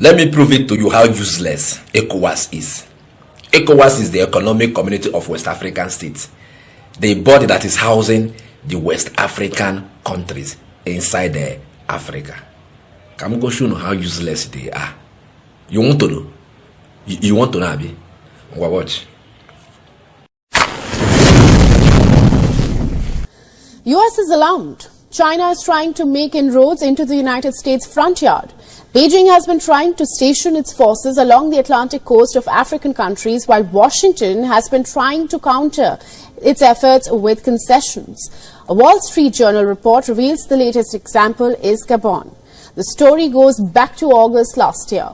Let me prove it to you how useless ECOWAS is. ECOWAS is the Economic Community of West African States, the body that is housing the West African countries inside Africa. Can we go show you how useless they are? You want to know? You want to know, Abi? Watch. US is alarmed. China is trying to make inroads into the United States front yard. Beijing has been trying to station its forces along the Atlantic coast of African countries, while Washington has been trying to counter its efforts with concessions. A Wall Street Journal report reveals the latest example is Gabon. The story goes back to August last year,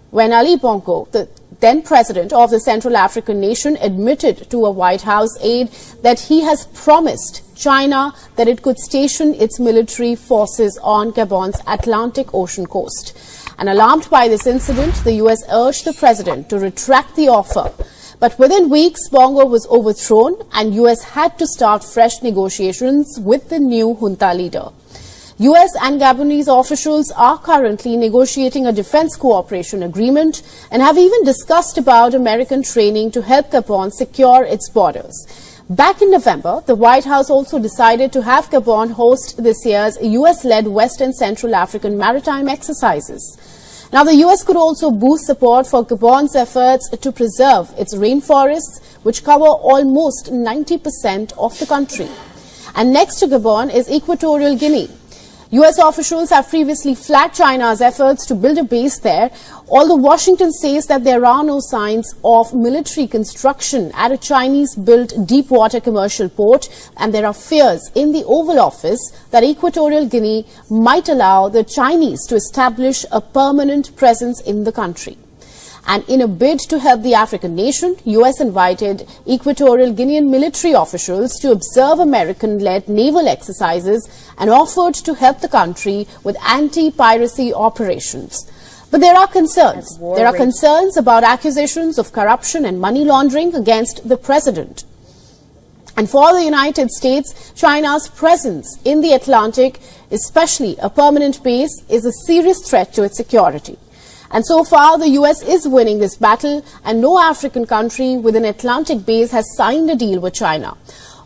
when Ali Bongo, the then president of the Central African nation, admitted to a White House aide that he has promised China that it could station its military forces on Gabon's Atlantic Ocean coast. And alarmed by this incident, the US urged the president to retract the offer. But within weeks, Bongo was overthrown and US had to start fresh negotiations with the new junta leader. US and Gabonese officials are currently negotiating a defense cooperation agreement and have even discussed about American training to help Gabon secure its borders. Back in November, the White House also decided to have Gabon host this year's US-led West and Central African maritime exercises. Now, the US could also boost support for Gabon's efforts to preserve its rainforests, which cover almost 90% of the country. And next to Gabon is Equatorial Guinea. US officials have previously flagged China's efforts to build a base there, although Washington says that there are no signs of military construction at a Chinese-built deep-water commercial port, and there are fears in the Oval Office that Equatorial Guinea might allow the Chinese to establish a permanent presence in the country. And in a bid to help the African nation, US invited Equatorial Guinean military officials to observe American-led naval exercises and offered to help the country with anti-piracy operations. But there are concerns. There are concerns about accusations of corruption and money laundering against the president. And for the United States, China's presence in the Atlantic, especially a permanent base, is a serious threat to its security. And so far, the US is winning this battle, and no African country with an Atlantic base has signed a deal with China.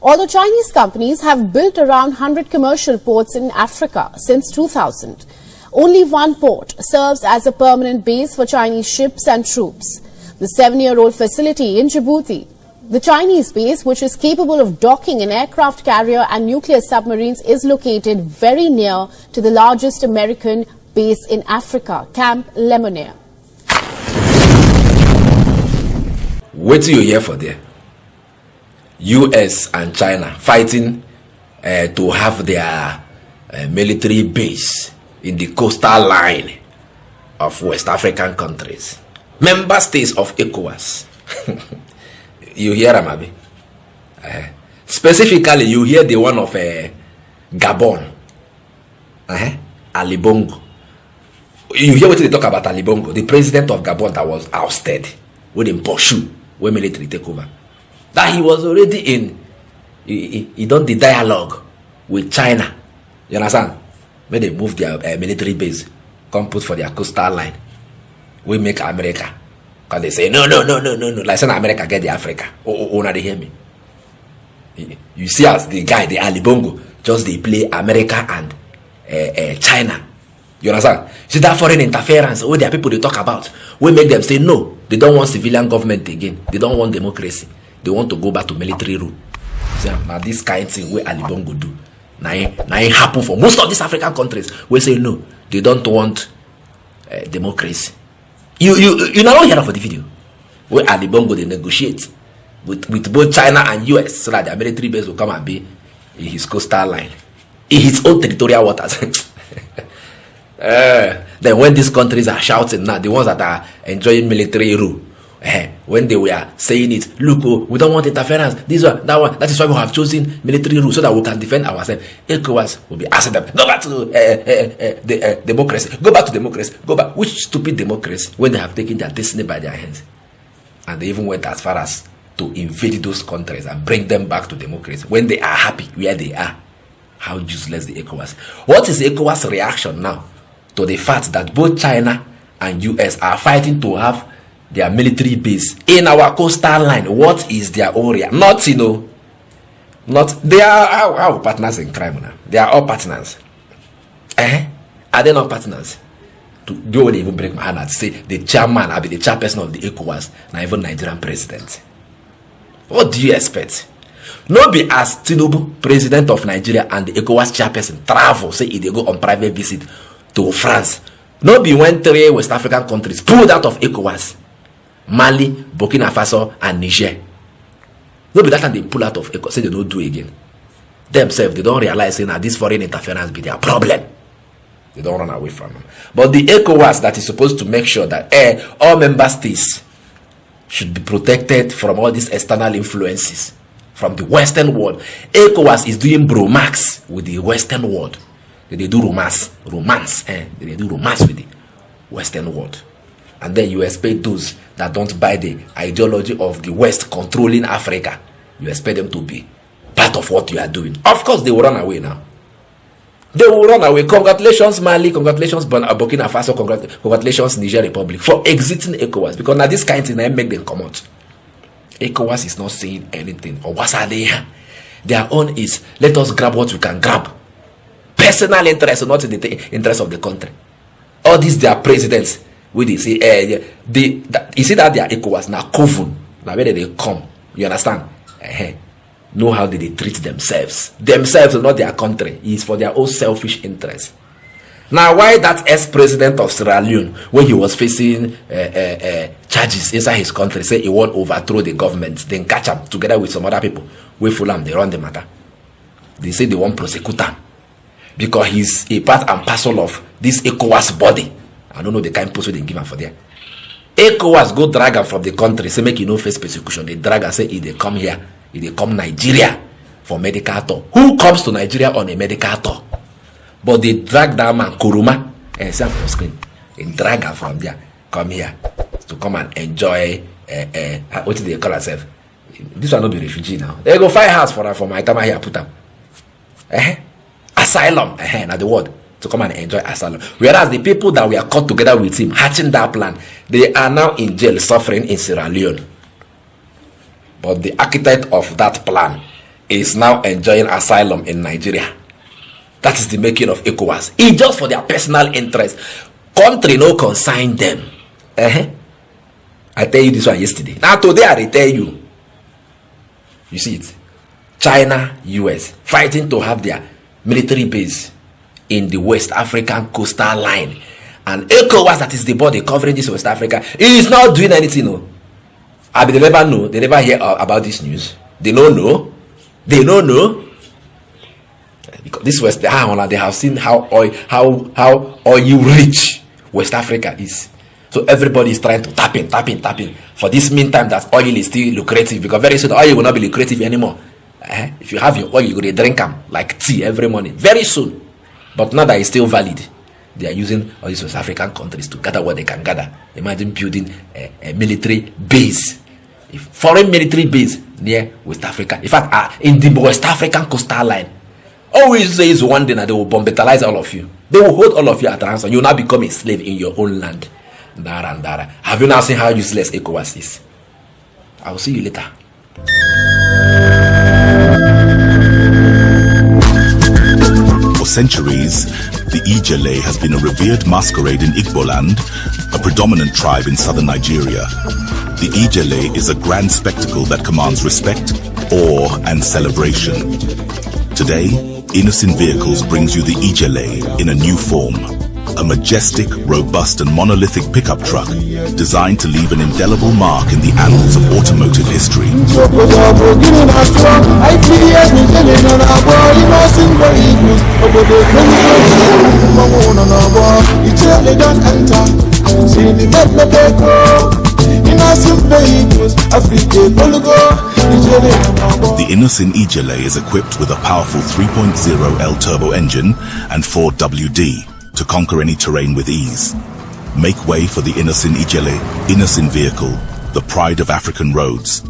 Although Chinese companies have built around 100 commercial ports in Africa since 2000, only one port serves as a permanent base for Chinese ships and troops. The 7-year-old facility in Djibouti, the Chinese base, which is capable of docking an aircraft carrier and nuclear submarines, is located very near to the largest American base in Africa, Camp Lemonnier. What do you hear for there? US and China fighting to have their military base in the coastal line of West African countries, member states of ECOWAS. You hear them, Abi? Specifically, you hear the one of Gabon, Ali Bongo. You hear what they talk about Ali Bongo, the president of Gabon that was ousted with him pursue when military take over. That he was already in, he done the dialogue with China. You understand? When they move their military base, come put for their coastal line. We make America. Because they say, no. Like saying America get the Africa. Oh, now they hear me. You see as the guy, the Ali Bongo, just they play America and China. You understand? See that foreign interference, all the people they talk about, we make them say no. They don't want civilian government again. They don't want democracy. They want to go back to military rule. See, now this kind of thing where Ali Bongo do, now it happen for most of these African countries. We say no, they don't want democracy. You not hear for the video where Ali Bongo they negotiate with both China and US so that their military base will come and be in his coastal line, in his own territorial waters. Then when these countries are shouting now, the ones that are enjoying military rule, when they were saying it, look, we don't want interference, this one, that one, that is why we have chosen military rule so that we can defend ourselves. ECOWAS will be asking them, go back to democracy, go back to democracy, go back. Which stupid democracy when they have taken their destiny by their hands? And they even went as far as to invade those countries and bring them back to democracy when they are happy where they are. How useless the ECOWAS. What is the ECOWAS reaction now to the fact that both China and US are fighting to have their military base in our coastal line, what is their area? Not, you know, not, they are our partners in crime now. They are all partners. Are they not partners? Don't even break my hand and say the chairman, I'll be the chairperson of the ECOWAS, not even Nigerian president. What do you expect? No be as Tinubu, president of Nigeria, and the ECOWAS chairperson travel, say if they go on private visit to France. No be when 3 West African countries pulled out of ECOWAS. Mali, Burkina Faso, and Niger. No be that time they pull out of ECOWAS, say they don't do it again. Themselves, they don't realize that this foreign interference be their problem. They don't run away from them. But the ECOWAS that is supposed to make sure that all member states should be protected from all these external influences from the Western world. ECOWAS is doing bromax with the Western world. They do romance. They do romance with the Western world. And then you expect those that don't buy the ideology of the West controlling Africa, you expect them to be part of what you are doing. Of course, they will run away now. They will run away. Congratulations, Mali. Congratulations, Burkina Faso. Congratulations, Niger Republic, for exiting ECOWAS. Because now this kind of thing make them come out. ECOWAS is not saying anything. Or what's they? Their own is, let us grab what we can grab. Personal interest, not in the interest of the country. All these their presidents, we they say, you see that they are ECOWAS now coven. Now where they come? You understand? Know how they treat themselves. Themselves, not their country. It's for their own selfish interest. Now, why that ex-president of Sierra Leone, when he was facing charges inside his country, say he won't overthrow the government, then catch him together with some other people, we fool him, they run the matter. They say they won't prosecute him because he's a part and parcel of this ECOWAS body. I don't know the kind post they give him for there. ECOWAS go drag him from the country, say make you no face persecution. They drag and say if they come here, if they come Nigeria for medical tour. Who comes to Nigeria on a medical tour? But they drag that man, Kuruma, and see on screen. They drag her from there, come here to come and enjoy. What do they call themselves? This one not be refugee now. They go find house for her for my time here. Put them. Asylum. Now the word to come and enjoy asylum. Whereas the people that we are caught together with him, hatching that plan, they are now in jail, suffering in Sierra Leone. But the architect of that plan is now enjoying asylum in Nigeria. That is the making of ECOWAS. It's just for their personal interest. Country no consign them. I tell you this one yesterday. Now today I tell you. You see it. China, US fighting to have their military base in the West African coastal line. And ECOWAS, that is the body covering this West Africa, is not doing anything. No. I mean, they never know. They never hear about this news. They don't know. They don't know. Because this West, they have seen how oil rich West Africa is. So everybody is trying to tap in. For this meantime, that oil is still lucrative, because very soon oil will not be lucrative anymore. If you have your oil, you go to drink them like tea every morning. Very soon. But now that it's still valid, they are using all these West African countries to gather what they can gather. Imagine building a military base, a foreign military base near West Africa. In fact, in the West African coastal line. Always say is one day that they will bombetalize all of you. They will hold all of you at ransom. You will now become a slave in your own land. Dara. Have you now seen how useless ECOWAS is? I will see you later. For centuries, the Ijele has been a revered masquerade in Igboland, a predominant tribe in southern Nigeria. The Ijele is a grand spectacle that commands respect, awe, and celebration. Today, Innocent Vehicles brings you the Ijele in a new form. A majestic, robust, and monolithic pickup truck designed to leave an indelible mark in the annals of automotive history. The Innocent Ijele is equipped with a powerful 3.0 L-turbo engine and 4WD to conquer any terrain with ease. Make way for the Innocent Ijele, Innocent Vehicle, the pride of African roads.